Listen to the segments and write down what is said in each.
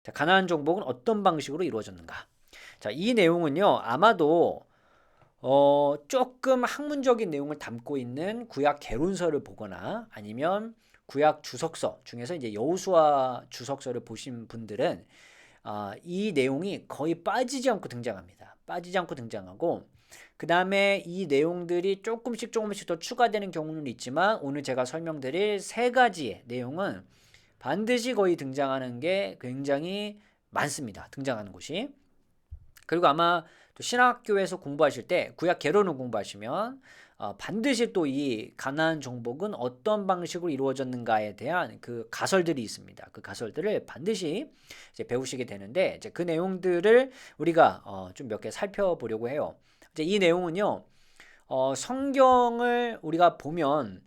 자, 가나안 정복은 어떤 방식으로 이루어졌는가? 자, 이 내용은요, 아마도 조금 학문적인 내용을 담고 있는 구약 개론서를 보거나 아니면 구약 주석서 중에서 이제 여호수아 주석서를 보신 분들은 이 내용이 거의 빠지지 않고 등장합니다. 빠지지 않고 등장하고 그 다음에 이 내용들이 조금씩 조금씩 더 추가되는 경우는 있지만 오늘 제가 설명드릴 세 가지의 내용은 반드시 거의 등장하는 게 굉장히 많습니다. 등장하는 곳이. 그리고 아마 또 신학교에서 공부하실 때 구약 개론을 공부하시면 반드시 또 이 가나안 정복은 어떤 방식으로 이루어졌는가에 대한 그 가설들이 있습니다. 그 가설들을 반드시 이제 배우시게 되는데 이제 그 내용들을 우리가 좀 몇 개 살펴보려고 해요. 이제 이 내용은요. 성경을 우리가 보면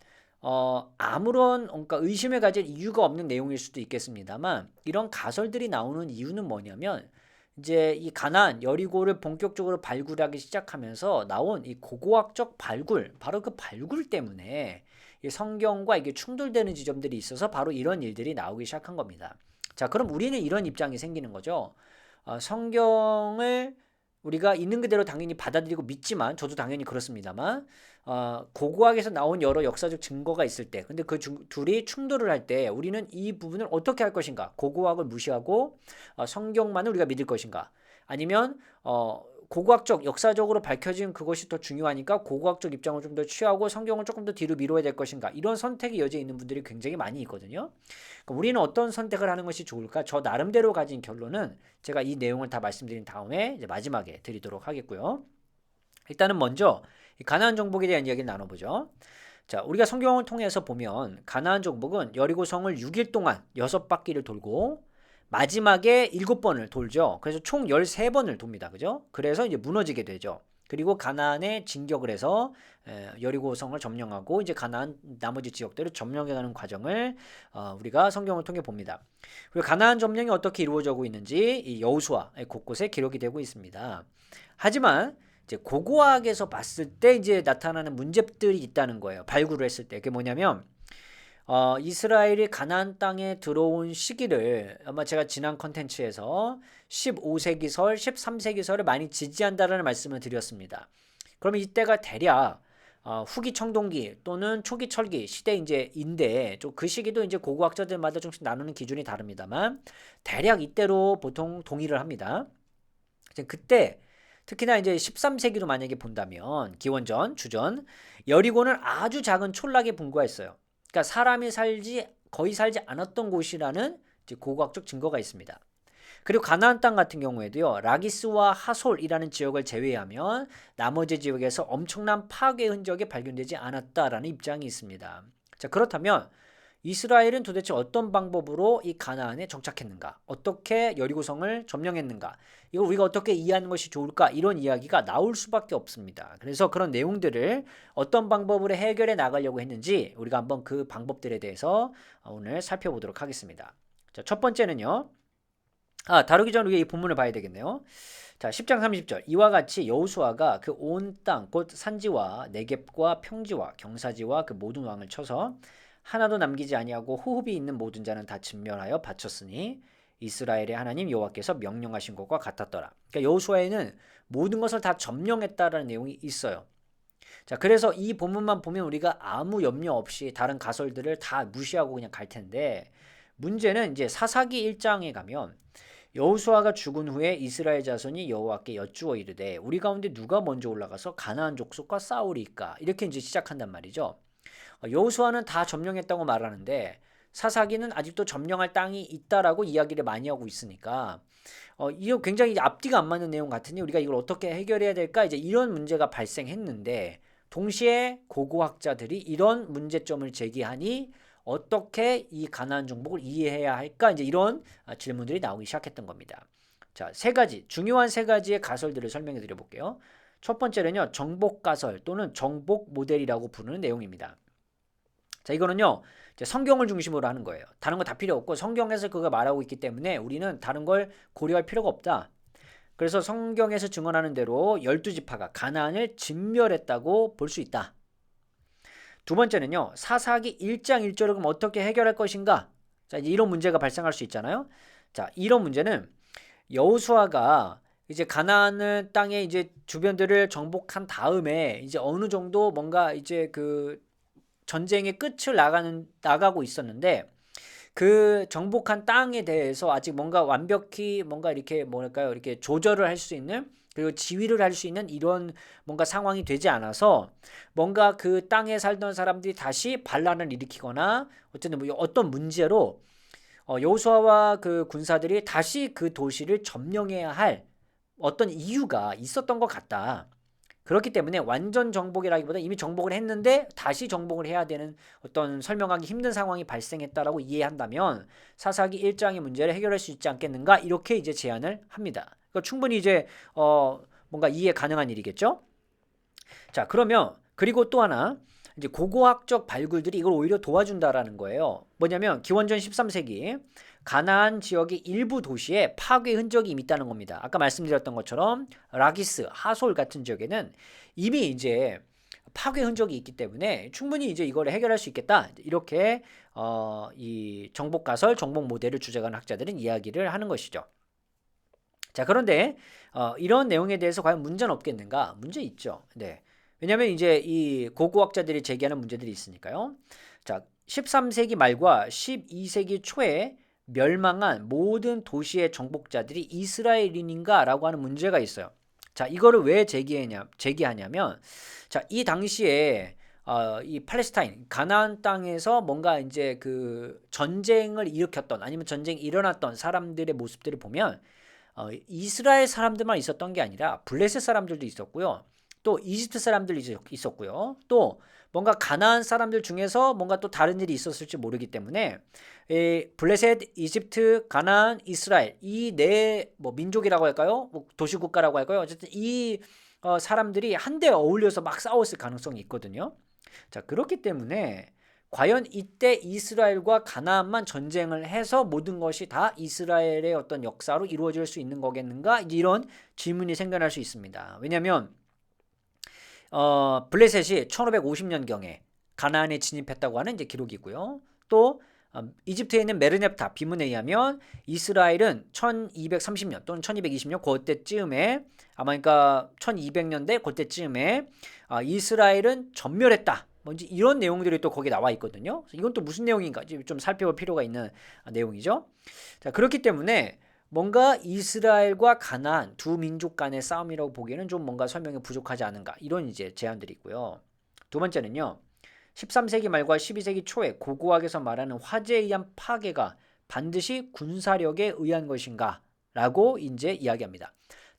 아무런 그러니까 의심을 가질 이유가 없는 내용일 수도 있겠습니다만 이런 가설들이 나오는 이유는 뭐냐면 이제 이 가나안 여리고를 본격적으로 발굴하기 시작하면서 나온 이 고고학적 발굴 바로 그 발굴 때문에 이 성경과 이게 충돌되는 지점들이 있어서 바로 이런 일들이 나오기 시작한 겁니다. 자, 그럼 우리는 이런 입장이 생기는 거죠. 성경을 우리가 있는 그대로 당연히 받아들이고 믿지만 저도 당연히 그렇습니다만 고고학에서 나온 여러 역사적 증거가 있을 때 근데 그 둘이 충돌을 할 때 우리는 이 부분을 어떻게 할 것인가? 고고학을 무시하고 성경만을 우리가 믿을 것인가? 아니면 고고학적 역사적으로 밝혀진 그것이 더 중요하니까 고고학적 입장을 좀 더 취하고 성경을 조금 더 뒤로 미뤄야 될 것인가? 이런 선택의 여지에 있는 분들이 굉장히 많이 있거든요. 그럼 우리는 어떤 선택을 하는 것이 좋을까? 저 나름대로 가진 결론은 제가 이 내용을 다 말씀드린 다음에 이제 마지막에 드리도록 하겠고요. 일단은 먼저 가나안 정복에 대한 이야기를 나눠보죠. 자, 우리가 성경을 통해서 보면 가나안 정복은 여리고성을 6일 동안 6바퀴를 돌고 마지막에 7번을 돌죠. 그래서 총 13번을 돕니다. 그죠? 그래서 이제 무너지게 되죠. 그리고 가나안에 진격을 해서 여리고성을 점령하고 이제 가나안 나머지 지역들을 점령해가는 과정을 우리가 성경을 통해 봅니다. 그리고 가나안 점령이 어떻게 이루어지고 있는지 이 여호수아 곳곳에 기록이 되고 있습니다. 하지만 이제 고고학에서 봤을 때 이제 나타나는 문제들이 있다는 거예요. 발굴을 했을 때 그게 뭐냐면 이스라엘이 가나안 땅에 들어온 시기를 아마 제가 지난 컨텐츠에서 15세기설, 13세기설을 많이 지지한다라는 말씀을 드렸습니다. 그러면 이때가 대략 후기 청동기 또는 초기 철기 시대 이제인데 좀 그 시기도 이제 고고학자들마다 좀씩 나누는 기준이 다릅니다만 대략 이때로 보통 동의를 합니다. 그때 특히나 이제 13세기로 만약에 본다면 기원전, 주전 여리고는 아주 작은 촌락에 분포했어요. 그러니까 사람이 거의 살지 않았던 곳이라는 이제 고고학적 증거가 있습니다. 그리고 가나안 땅 같은 경우에도요. 라기스와 하솔이라는 지역을 제외하면 나머지 지역에서 엄청난 파괴 흔적이 발견되지 않았다라는 입장이 있습니다. 자, 그렇다면 이스라엘은 도대체 어떤 방법으로 이 가나안에 정착했는가? 어떻게 여리고성을 점령했는가? 이걸 우리가 어떻게 이해하는 것이 좋을까? 이런 이야기가 나올 수밖에 없습니다. 그래서 그런 내용들을 어떤 방법으로 해결해 나가려고 했는지 우리가 한번 그 방법들에 대해서 오늘 살펴보도록 하겠습니다. 자, 첫 번째는요. 다루기 전에 우리가 이 본문을 봐야 되겠네요. 자, 10장 30절. 이와 같이 여호수아가 그 온 땅 곧 산지와 네겝과 평지와 경사지와 그 모든 왕을 쳐서 하나도 남기지 아니하고 호흡이 있는 모든 자는 다 진멸하여 바쳤으니 이스라엘의 하나님 여호와께서 명령하신 것과 같았더라. 그러니까 여호수아에는 모든 것을 다 점령했다라는 내용이 있어요. 자, 그래서 이 본문만 보면 우리가 아무 염려 없이 다른 가설들을 다 무시하고 그냥 갈 텐데 문제는 이제 사사기 1장에 가면 여호수아가 죽은 후에 이스라엘 자손이 여호와께 여쭈어 이르되 우리 가운데 누가 먼저 올라가서 가나안 족속과 싸우리까 이렇게 이제 시작한단 말이죠. 여호수아는 다 점령했다고 말하는데 사사기는 아직도 점령할 땅이 있다라고 이야기를 많이 하고 있으니까 이거 굉장히 앞뒤가 안 맞는 내용 같으니 우리가 이걸 어떻게 해결해야 될까 이제 이런 문제가 발생했는데 동시에 고고학자들이 이런 문제점을 제기하니 어떻게 이 가나안 정복을 이해해야 할까 이제 이런 질문들이 나오기 시작했던 겁니다. 자, 중요한 세 가지의 가설들을 설명해 드려 볼게요. 첫 번째는요, 정복 가설 또는 정복 모델이라고 부르는 내용입니다. 자, 이거는요, 이제 성경을 중심으로 하는 거예요. 다른 거 다 필요 없고 성경에서 그거 말하고 있기 때문에 우리는 다른 걸 고려할 필요가 없다. 그래서 성경에서 증언하는 대로 12지파가 가나안을 진멸했다고 볼 수 있다. 두 번째는요. 사사기 1장 1절을 그럼 어떻게 해결할 것인가? 자, 이제 이런 문제가 발생할 수 있잖아요. 자, 이런 문제는 여호수아가 이제 가나안 땅의 이제 주변들을 정복한 다음에 이제 어느 정도 뭔가 이제 그 전쟁의 끝을 나가고 있었는데 그 정복한 땅에 대해서 아직 뭔가 완벽히 뭔가 이렇게 뭐랄까요? 이렇게 조절을 할 수 있는 그리고 지휘를 할 수 있는 이런 뭔가 상황이 되지 않아서 뭔가 그 땅에 살던 사람들이 다시 반란을 일으키거나 어쨌든 뭐 어떤 문제로 여호수아와 그 군사들이 다시 그 도시를 점령해야 할 어떤 이유가 있었던 것 같다. 그렇기 때문에 완전 정복이라기보다 이미 정복을 했는데 다시 정복을 해야 되는 어떤 설명하기 힘든 상황이 발생했다라고 이해한다면 사사기 1장의 문제를 해결할 수 있지 않겠는가 이렇게 이제 제안을 합니다. 그러니까 충분히 이제 뭔가 이해 가능한 일이겠죠. 자, 그러면 그리고 또 하나 이제 고고학적 발굴들이 이걸 오히려 도와준다라는 거예요. 뭐냐면 기원전 13세기 가나안 지역의 일부 도시에 파괴 흔적이 이미 있다는 겁니다. 아까 말씀드렸던 것처럼 라기스, 하솔 같은 지역에는 이미 이제 파괴 흔적이 있기 때문에 충분히 이제 이걸 해결할 수 있겠다. 이렇게 이 정복 가설, 정복 모델을 주장하는 학자들은 이야기를 하는 것이죠. 자, 그런데 이런 내용에 대해서 과연 문제는 없겠는가? 문제 있죠. 네. 왜냐하면 이제 이 고고학자들이 제기하는 문제들이 있으니까요. 자, 13세기 말과 12세기 초에 멸망한 모든 도시의 정복자들이 이스라엘인인가라고 하는 문제가 있어요. 자, 이거를 왜 제기하냐면, 자, 이 당시에 이 팔레스타인 가나안 땅에서 뭔가 이제 그 전쟁을 일으켰던 아니면 전쟁이 일어났던 사람들의 모습들을 보면 이스라엘 사람들만 있었던 게 아니라 블레셋 사람들도 있었고요. 또 이집트 사람들이 있었고요. 또 뭔가 가나안 사람들 중에서 뭔가 또 다른 일이 있었을지 모르기 때문에 블레셋, 이집트, 가나안, 이스라엘 이 네 뭐 민족이라고 할까요? 뭐 도시국가라고 할까요? 어쨌든 이 사람들이 한데 어울려서 막 싸웠을 가능성이 있거든요. 자, 그렇기 때문에 과연 이때 이스라엘과 가나안만 전쟁을 해서 모든 것이 다 이스라엘의 어떤 역사로 이루어질 수 있는 거겠는가? 이런 질문이 생겨날 수 있습니다. 왜냐하면 블레셋이 1550년경에 가나안에 진입했다고 하는 이제 기록이고요. 또 이집트에 있는 메르넵타 비문에 의하면 이스라엘은 1230년 또는 1220년 그때쯤에 아마 그러니까 1200년대 그때쯤에 이스라엘은 전멸했다. 뭔지 이런 내용들이 또 거기 나와 있거든요. 이건 또 무슨 내용인가 좀 살펴볼 필요가 있는 내용이죠. 자, 그렇기 때문에 뭔가 이스라엘과 가나안 두 민족 간의 싸움이라고 보기에는 좀 뭔가 설명이 부족하지 않은가 이런 이제 제안들이 있고요. 두 번째는요. 13세기 말과 12세기 초에 고고학에서 말하는 화재에 의한 파괴가 반드시 군사력에 의한 것인가 라고 이제 이야기합니다.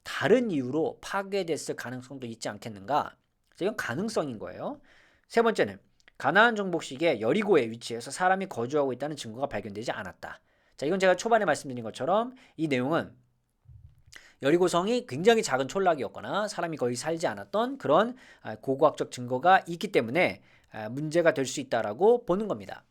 다른 이유로 파괴됐을 가능성도 있지 않겠는가? 이건 가능성인 거예요. 세 번째는 가나안 정복 시기에 여리고의 위치에서 사람이 거주하고 있다는 증거가 발견되지 않았다. 자, 이건 제가 초반에 말씀드린 것처럼 이 내용은 여리고성이 굉장히 작은 촌락이었거나 사람이 거의 살지 않았던 그런 고고학적 증거가 있기 때문에 문제가 될 수 있다라고 보는 겁니다.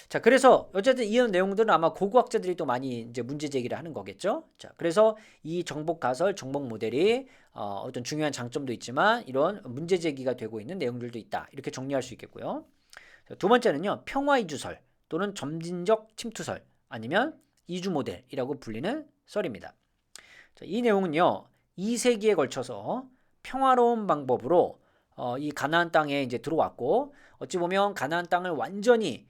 자, 그래서 어쨌든 이런 내용들은 아마 고고학자들이 또 많이 이제 문제 제기를 하는 거겠죠. 자, 그래서 이 정복 가설, 정복 모델이 어떤 중요한 장점도 있지만 이런 문제 제기가 되고 있는 내용들도 있다. 이렇게 정리할 수 있겠고요. 자, 두 번째는요, 평화 이주설 또는 점진적 침투설 아니면 이주 모델이라고 불리는 설입니다. 자, 이 내용은요, 2세기에 걸쳐서 평화로운 방법으로 이 가나안 땅에 이제 들어왔고 어찌 보면 가나안 땅을 완전히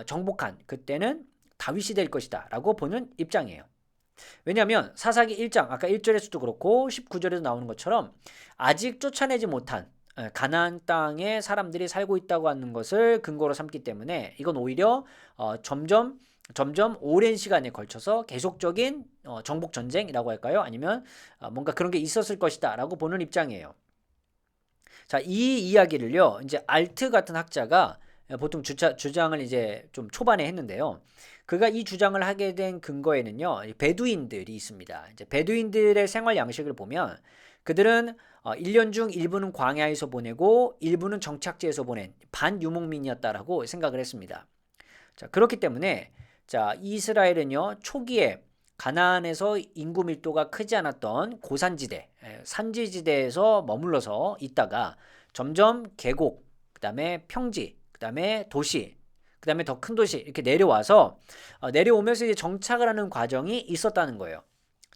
정복한 그때는 다윗이 될 것이다 라고 보는 입장이에요. 왜냐하면 사사기 1장 아까 1절에서도 그렇고 19절에도 나오는 것처럼 아직 쫓아내지 못한 가나안 땅에 사람들이 살고 있다고 하는 것을 근거로 삼기 때문에 이건 오히려 점점 오랜 시간에 걸쳐서 계속적인 정복 전쟁이라고 할까요? 아니면 뭔가 그런 게 있었을 것이다 라고 보는 입장이에요. 자, 이 이야기를요, 이제 알트 같은 학자가 보통 주장을 이제 좀 초반에 했는데요. 그가 이 주장을 하게 된 근거에는요, 베두인들이 있습니다. 이제 베두인들의 생활 양식을 보면 그들은 1년 중 일부는 광야에서 보내고 일부는 정착지에서 보낸 반유목민이었다라고 생각을 했습니다. 자, 그렇기 때문에 자, 이스라엘은요, 초기에 가나안에서 인구 밀도가 크지 않았던 고산지대, 산지지대에서 머물러서 있다가 점점 계곡, 그 다음에 평지, 그 다음에 도시, 그 다음에 더 큰 도시 이렇게 내려와서 내려오면서 이제 정착을 하는 과정이 있었다는 거예요.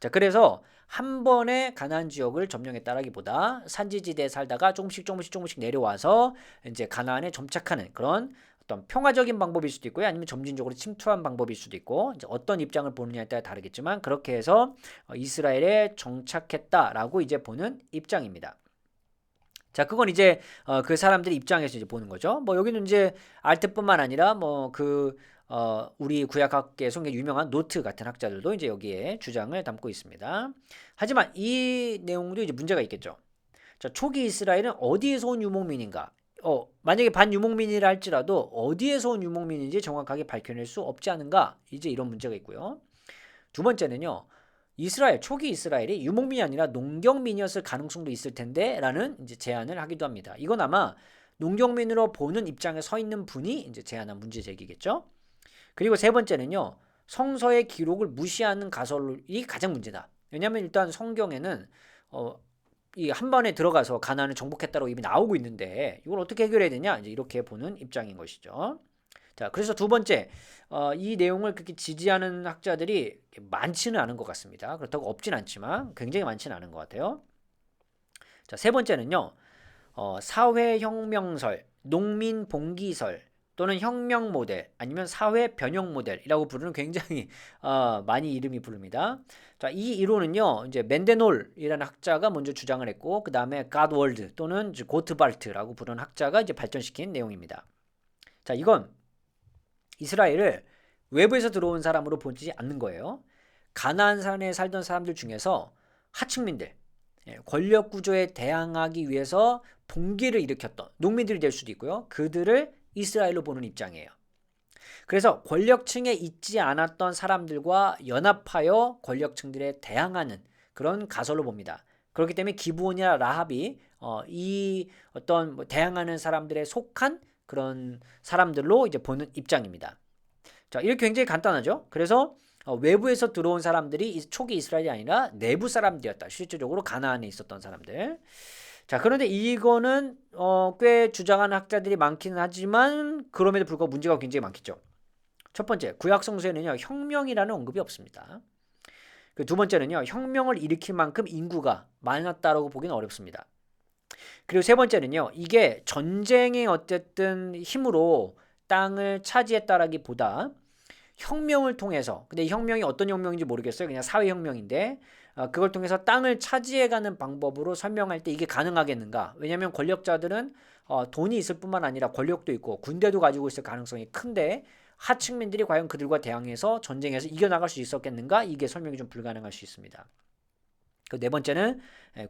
자, 그래서 한 번에 가나안 지역을 점령했다라기보다 산지지대에 살다가 조금씩 내려와서 이제 가나안에 정착하는 그런 어떤 평화적인 방법일 수도 있고요. 아니면 점진적으로 침투한 방법일 수도 있고, 이제 어떤 입장을 보느냐에 따라 다르겠지만 그렇게 해서 이스라엘에 정착했다라고 이제 보는 입장입니다. 자, 그건 이제 그 사람들의 입장에서 이제 보는 거죠. 뭐 여기는 이제 알트뿐만 아니라 뭐 우리 구약학계에서 유명한 노트 같은 학자들도 이제 여기에 주장을 담고 있습니다. 하지만 이 내용도 이제 문제가 있겠죠. 자, 초기 이스라엘은 어디에서 온 유목민인가? 만약에 반유목민이라 할지라도 어디에서 온 유목민인지 정확하게 밝혀낼 수 없지 않은가? 이제 이런 문제가 있고요. 두 번째는요. 초기 이스라엘이 유목민이 아니라 농경민이었을 가능성도 있을 텐데 라는 이제 제안을 하기도 합니다. 이건 아마 농경민으로 보는 입장에 서 있는 분이 이제 제안한 문제 제기겠죠. 그리고 세 번째는요. 성서의 기록을 무시하는 가설이 가장 문제다. 왜냐하면 일단 성경에는 이 한 번에 들어가서 가나안을 정복했다고 이미 나오고 있는데 이걸 어떻게 해결해야 되냐? 이제 이렇게 보는 입장인 것이죠. 자, 그래서 두 번째, 이 내용을 그렇게 지지하는 학자들이 많지는 않은 것 같습니다. 그렇다고 없진 않지만 굉장히 많지는 않은 것 같아요. 자, 세 번째는요, 사회혁명설, 농민봉기설 또는 혁명 모델 아니면 사회 변형 모델이라고 부르는 굉장히 많이 이름이 부릅니다. 자, 이 이론은요, 이제 맨데놀이라는 학자가 먼저 주장을 했고, 그 다음에 갓월드 또는 고트발트라고 부르는 학자가 이제 발전시킨 내용입니다. 자, 이건 이스라엘을 외부에서 들어온 사람으로 보지 않는 거예요. 가나안산에 살던 사람들 중에서 하층민들, 권력 구조에 대항하기 위해서 봉기를 일으켰던 농민들이 될 수도 있고요. 그들을 이스라엘로 보는 입장이에요. 그래서 권력층에 있지 않았던 사람들과 연합하여 권력층들에 대항하는 그런 가설로 봅니다. 그렇기 때문에 기브온이나 라합이 이 어떤 대항하는 사람들에 속한 그런 사람들로 이제 보는 입장입니다. 자, 이렇게 굉장히 간단하죠. 그래서 외부에서 들어온 사람들이 초기 이스라엘이 아니라 내부 사람들이었다. 실질적으로 가나안에 있었던 사람들. 자, 그런데 이거는 꽤 주장하는 학자들이 많기는 하지만 그럼에도 불구하고 문제가 굉장히 많겠죠. 첫 번째, 구약 성서에는요, 혁명이라는 언급이 없습니다. 그 두 번째는요, 혁명을 일으킬 만큼 인구가 많았다라고 보기는 어렵습니다. 그리고 세 번째는요, 이게 전쟁의 어쨌든 힘으로 땅을 차지했다라기보다 혁명을 통해서, 근데 이 혁명이 어떤 혁명인지 모르겠어요. 그냥 사회혁명인데 그걸 통해서 땅을 차지해가는 방법으로 설명할 때 이게 가능하겠는가? 왜냐하면 권력자들은 돈이 있을 뿐만 아니라 권력도 있고 군대도 가지고 있을 가능성이 큰데 하층민들이 과연 그들과 대항해서 전쟁에서 이겨나갈 수 있었겠는가? 이게 설명이 좀 불가능할 수 있습니다. 그 네 번째는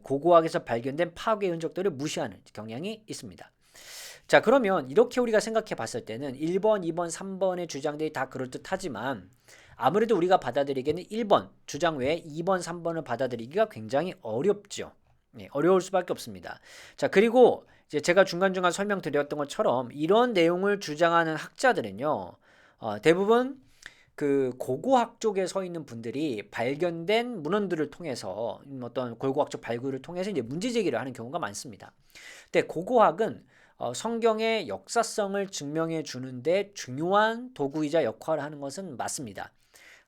고고학에서 발견된 파괴 흔적들을 무시하는 경향이 있습니다. 자, 그러면 이렇게 우리가 생각해 봤을 때는 1번, 2번, 3번의 주장들이 다 그럴듯하지만 아무래도 우리가 받아들이기에는 1번 주장 외에 2번, 3번을 받아들이기가 굉장히 어렵죠. 네, 어려울 수밖에 없습니다. 자, 그리고 이제 제가 중간중간 설명드렸던 것처럼 이런 내용을 주장하는 학자들은요, 대부분 그 고고학 쪽에 서 있는 분들이 발견된 문헌들을 통해서 어떤 고고학적 발굴을 통해서 이제 문제 제기를 하는 경우가 많습니다. 근데 고고학은 성경의 역사성을 증명해 주는데 중요한 도구이자 역할을 하는 것은 맞습니다.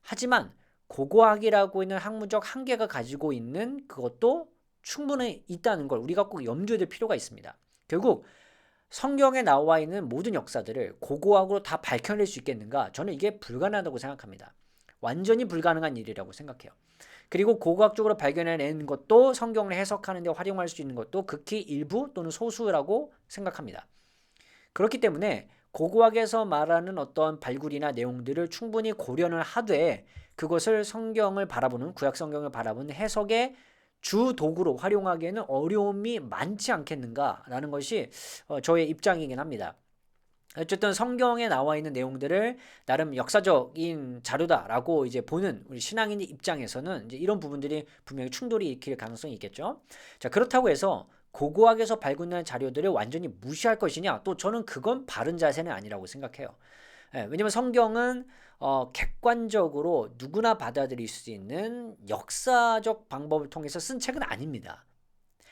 하지만 고고학이라고 있는 학문적 한계가 가지고 있는 그것도 충분히 있다는 걸 우리가 꼭 염두에 둘 필요가 있습니다. 결국 성경에 나와 있는 모든 역사들을 고고학으로 다 밝혀낼 수 있겠는가? 저는 이게 불가능하다고 생각합니다. 완전히 불가능한 일이라고 생각해요. 그리고 고고학적으로 발견해낸 것도 성경을 해석하는 데 활용할 수 있는 것도 극히 일부 또는 소수라고 생각합니다. 그렇기 때문에 고고학에서 말하는 어떤 발굴이나 내용들을 충분히 고려는 하되 그것을 성경을 바라보는 구약 성경을 바라보는 해석의 주 도구로 활용하기에는 어려움이 많지 않겠는가라는 것이 저의 입장이긴 합니다. 어쨌든 성경에 나와 있는 내용들을 나름 역사적인 자료다라고 이제 보는 우리 신앙인 입장에서는 이제 이런 부분들이 분명히 충돌이 일으킬 가능성이 있겠죠. 자, 그렇다고 해서 고고학에서 발굴된 자료들을 완전히 무시할 것이냐? 또 저는 그건 바른 자세는 아니라고 생각해요. 왜냐면 성경은 객관적으로 누구나 받아들일 수 있는 역사적 방법을 통해서 쓴 책은 아닙니다.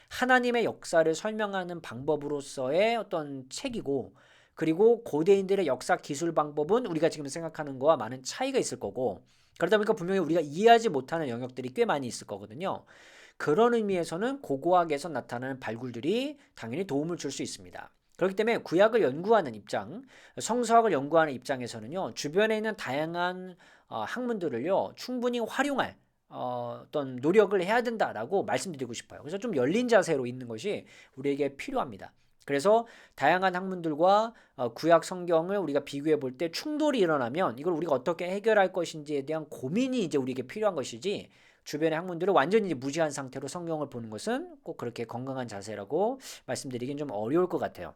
하나님의 역사를 설명하는 방법으로서의 어떤 책이고 그리고 고대인들의 역사 기술 방법은 우리가 지금 생각하는 거와 많은 차이가 있을 거고, 그러다 보니까 분명히 우리가 이해하지 못하는 영역들이 꽤 많이 있을 거거든요. 그런 의미에서는 고고학에서 나타나는 발굴들이 당연히 도움을 줄 수 있습니다. 그렇기 때문에 구약을 연구하는 입장, 성서학을 연구하는 입장에서는요, 주변에 있는 다양한 학문들을요, 충분히 활용할 어떤 노력을 해야 된다라고 말씀드리고 싶어요. 그래서 좀 열린 자세로 있는 것이 우리에게 필요합니다. 그래서 다양한 학문들과 구약 성경을 우리가 비교해 볼 때 충돌이 일어나면 이걸 우리가 어떻게 해결할 것인지에 대한 고민이 이제 우리에게 필요한 것이지, 주변의 학문들을 완전히 이제 무시한 상태로 성경을 보는 것은 꼭 그렇게 건강한 자세라고 말씀드리긴 좀 어려울 것 같아요.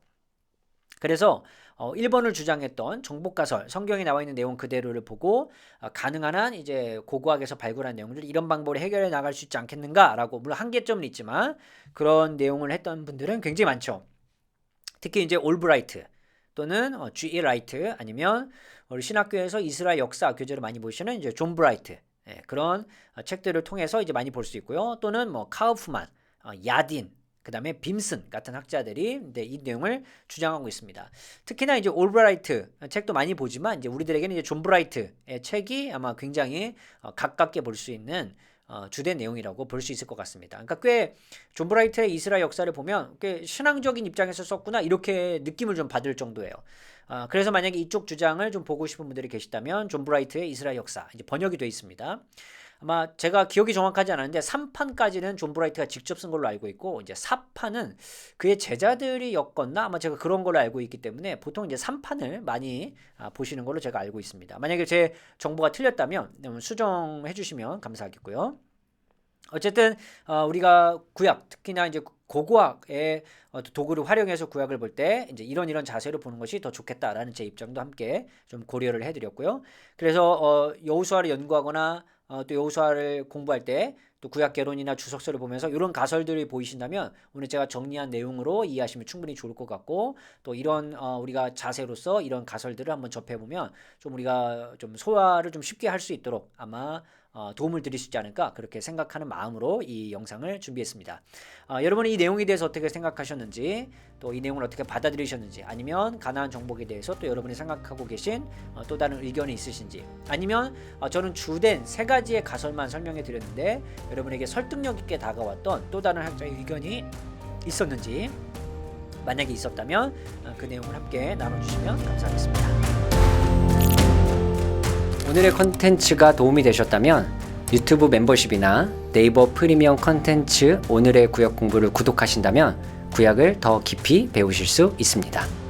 그래서 1번을 주장했던 정복가설, 성경에 나와 있는 내용 그대로를 보고 가능한 한 이제 고고학에서 발굴한 내용들 이런 방법으로 해결해 나갈 수 있지 않겠는가라고, 물론 한계점은 있지만 그런 내용을 했던 분들은 굉장히 많죠. 특히 이제 올브라이트 또는 G.E. 라이트, 아니면 우리 신학교에서 이스라엘 역사 교재를 많이 보시는 이제 존 브라이트, 그런 책들을 통해서 이제 많이 볼 수 있고요. 또는 뭐 카우프만, 야딘, 그 다음에 빔슨 같은 학자들이 이 내용을 주장하고 있습니다. 특히나 이제 올브라이트 책도 많이 보지만 이제 우리들에게는 이제 존 브라이트의 책이 아마 굉장히 가깝게 볼 수 있는 주된 내용이라고 볼 수 있을 것 같습니다. 그러니까 꽤 존 브라이트의 이스라엘 역사를 보면 꽤 신앙적인 입장에서 썼구나 이렇게 느낌을 좀 받을 정도예요. 그래서 만약에 이쪽 주장을 좀 보고 싶은 분들이 계시다면 존 브라이트의 이스라엘 역사 이제 번역이 되어 있습니다. 아마 제가 기억이 정확하지 않았는데 3판까지는 존 브라이트가 직접 쓴 걸로 알고 있고, 이제 4판은 그의 제자들이 엮었나 아마 제가 그런 걸로 알고 있기 때문에 보통 이제 3판을 많이 보시는 걸로 제가 알고 있습니다. 만약에 제 정보가 틀렸다면 수정해 주시면 감사하겠고요. 어쨌든 우리가 구약, 특히나 이제 고고학의 도구를 활용해서 구약을 볼 때 이제 이런 자세로 보는 것이 더 좋겠다라는 제 입장도 함께 좀 고려를 해드렸고요. 그래서 여호수아를 연구하거나 또 여호수아를 공부할 때 또 구약 개론이나 주석서를 보면서 이런 가설들이 보이신다면 오늘 제가 정리한 내용으로 이해하시면 충분히 좋을 것 같고, 또 이런 우리가 자세로서 이런 가설들을 한번 접해보면 좀 우리가 좀 소화를 좀 쉽게 할 수 있도록 아마 도움을 드릴 수 있지 않을까 그렇게 생각하는 마음으로 이 영상을 준비했습니다. 여러분이 이 내용에 대해서 어떻게 생각하셨는지, 또 이 내용을 어떻게 받아들이셨는지, 아니면 가나안 정복에 대해서 또 여러분이 생각하고 계신 또 다른 의견이 있으신지, 아니면 저는 주된 3가지의 가설만 설명해 드렸는데 여러분에게 설득력 있게 다가왔던 또 다른 학자의 의견이 있었는지, 만약에 있었다면 그 내용을 함께 나눠주시면 감사하겠습니다. 오늘의 컨텐츠가 도움이 되셨다면 유튜브 멤버십이나 네이버 프리미엄 컨텐츠 오늘의 구약 공부를 구독하신다면 구약을 더 깊이 배우실 수 있습니다.